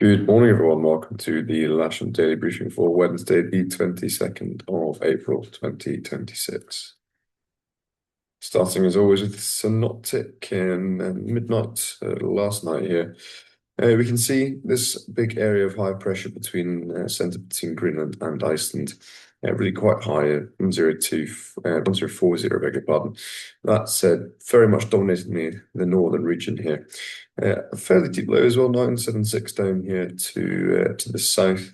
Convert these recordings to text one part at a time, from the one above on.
Good morning, everyone. Welcome to the Lasham Daily Briefing for Wednesday, the 22nd of April, 2026. Starting as always with the synoptic in midnight last night here. We can see this big area of high pressure centre between Greenland and Iceland, really quite high, 1040, beg your pardon. That said, very much dominating the northern region here. A fairly deep low as well, 976 down here to the south.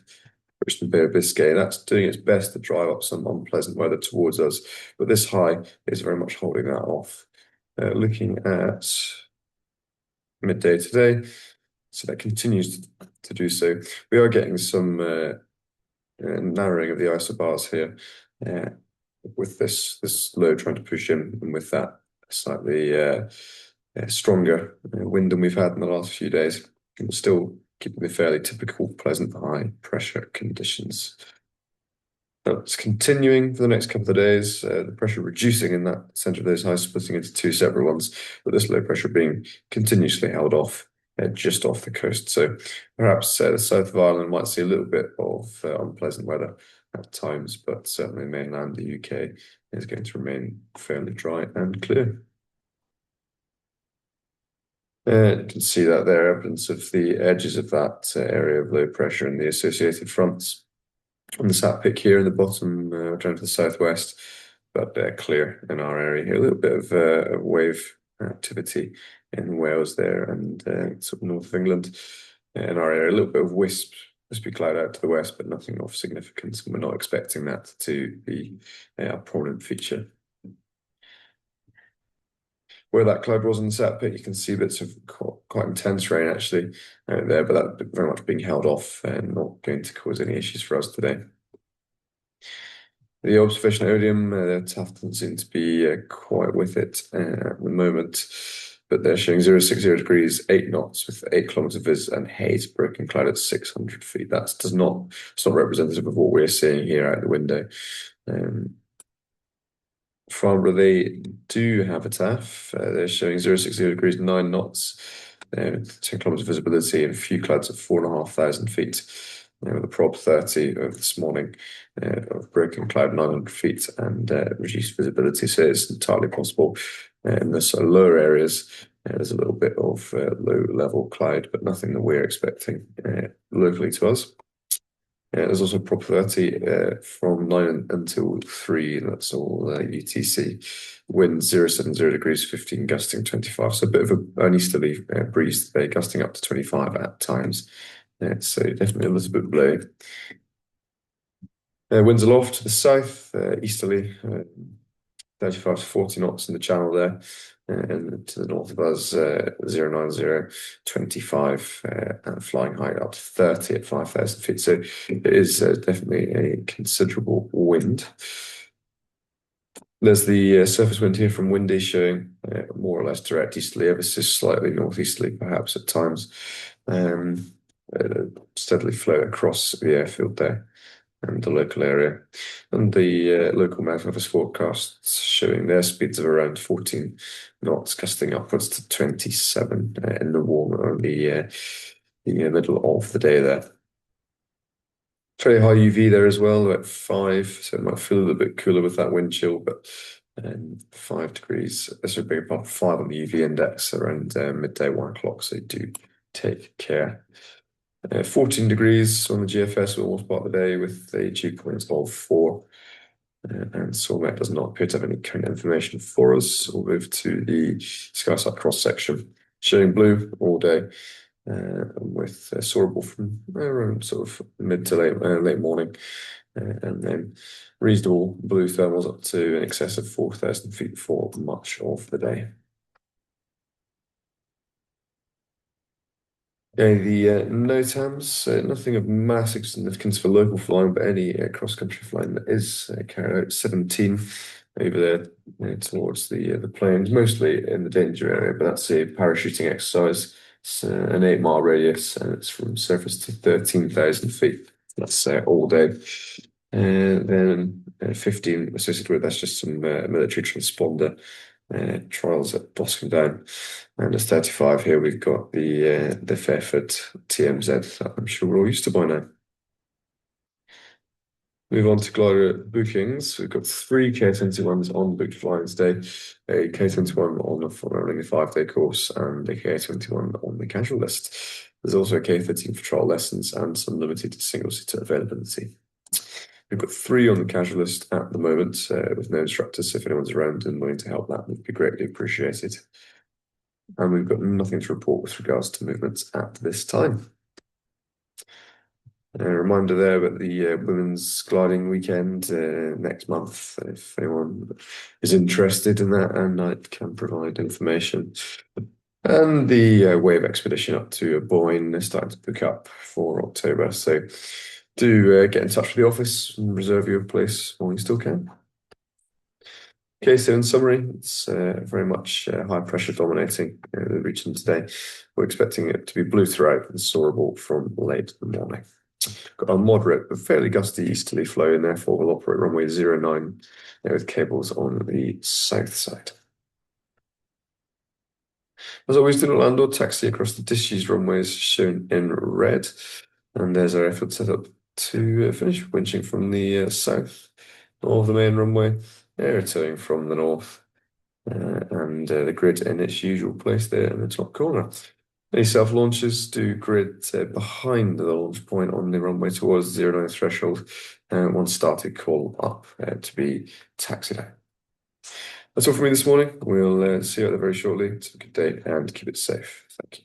Christian Bay of Biscay. That's doing its best to drive up some unpleasant weather towards us, but this high is very much holding that off. Looking at midday today, so that continues to do so. We are getting some narrowing of the isobars here with this low trying to push in, and with that slightly stronger wind than we've had in the last few days. And still keeping the fairly typical pleasant high pressure conditions. It's continuing for the next couple of days, the pressure reducing in that center of those highs, splitting into two separate ones, but this low pressure being continuously held off just off the coast. So perhaps the south of Ireland might see a little bit of unpleasant weather at times, but certainly mainland the UK is going to remain fairly dry and clear. You can see that there, evidence of the edges of that area of low pressure and the associated fronts on the sat pic here in the bottom, down to the southwest, but clear in our area here. A little bit of wave activity in Wales there and sort of north of England in our area. A little bit of wispy cloud out to the west, but nothing of significance. And we're not expecting that to be a prominent feature. Where that cloud was in the sat pic, you can see bits of quite intense rain actually out there, but that very much being held off and not going to cause any issues for us today. The observation odium, the Taft doesn't seem to be quite with it at the moment, but they're showing 060 degrees, 8 knots with 8 kilometers viz and haze, broken cloud at 600 feet. It's not representative of what we're seeing here out the window. Farnborough, they do have a TAF. They're showing 060 degrees, 9 knots, 10 kilometers visibility and a few clouds at 4,500 feet. With a prob 30 of this morning of broken cloud 900 feet and reduced visibility. So it's entirely possible in the sort of lower areas. There's a little bit of low level cloud, but nothing that we're expecting locally to us. There's also Prop 30 from 9 until 3, that's all UTC. Wind 070 degrees, 15 gusting 25. So a bit of an easterly breeze today, gusting up to 25 at times. So definitely a little bit below. Winds aloft to the south, easterly, 35 to 40 knots in the channel there. And to the north of us, 090, 25, and flying high up to 30 at 5,000 feet. So it is definitely a considerable wind. There's the surface wind here from Windy showing more or less direct easterly, ever so slightly northeasterly perhaps at times. Steadily flow across the airfield there and the local area. And the local mountain office forecasts showing their speeds of around 14 knots, gusting upwards to 27 in the warm early the middle of the day there. Very high UV there as well, at 5, so it might feel a little bit cooler with that wind chill, but 5 degrees, this would be about 5 on the UV index around midday, 1 o'clock, so do take care. 14 degrees on the GFS for almost part of the day with a dew point of 4. And Solmet does not appear to have any current information for us. We'll move to the SkySat cross section, showing blue all day, with soarable from around sort of mid to late morning, and then reasonable blue thermals up to in excess of 4,000 feet for much of the day. The NOTAMs, nothing of massive significance for local flying, but any cross-country flying that is carried out 17 over there towards the plains, mostly in the danger area, but that's a parachuting exercise. It's an 8-mile radius, and it's from surface to 13,000 feet. That's all day. And then 15 associated with that's just some military transponder trials at Boscombe Down. And at 35 here, we've got the Fairford TMZ that I'm sure we're all used to by now. Move on to glider bookings. We've got three K21s on booked flying today, a K21 on running a 5-day course, and a K21 on the casual list. There's also a K13 for trial lessons and some limited single-seater availability. We've got three on the casual list at the moment, with no instructors. So if anyone's around and willing to help, that would be greatly appreciated. And we've got nothing to report with regards to movements at this time. A reminder there about the women's gliding weekend next month, if anyone is interested in that, and I can provide information. And the wave expedition up to Boyne is starting to book up for October, so do get in touch with the office and reserve your place while you still can. Okay, so in summary, it's very much high pressure dominating the region today. We're expecting it to be blue throughout and soarable from late in the morning. Got a moderate but fairly gusty easterly flow, and therefore we'll operate runway 09 with cables on the south side. As always, do not land or taxi across the disused runways shown in red. And there's our effort set up to finish winching from the south of the main runway, air towing from the north, and the grid in its usual place there in the top corner. Any self-launches do grid behind the launch point on the runway towards the 09 threshold, and once started, call up to be taxied out. That's all from me this morning. We'll see you out there very shortly. It's a good day and keep it safe. Thank you.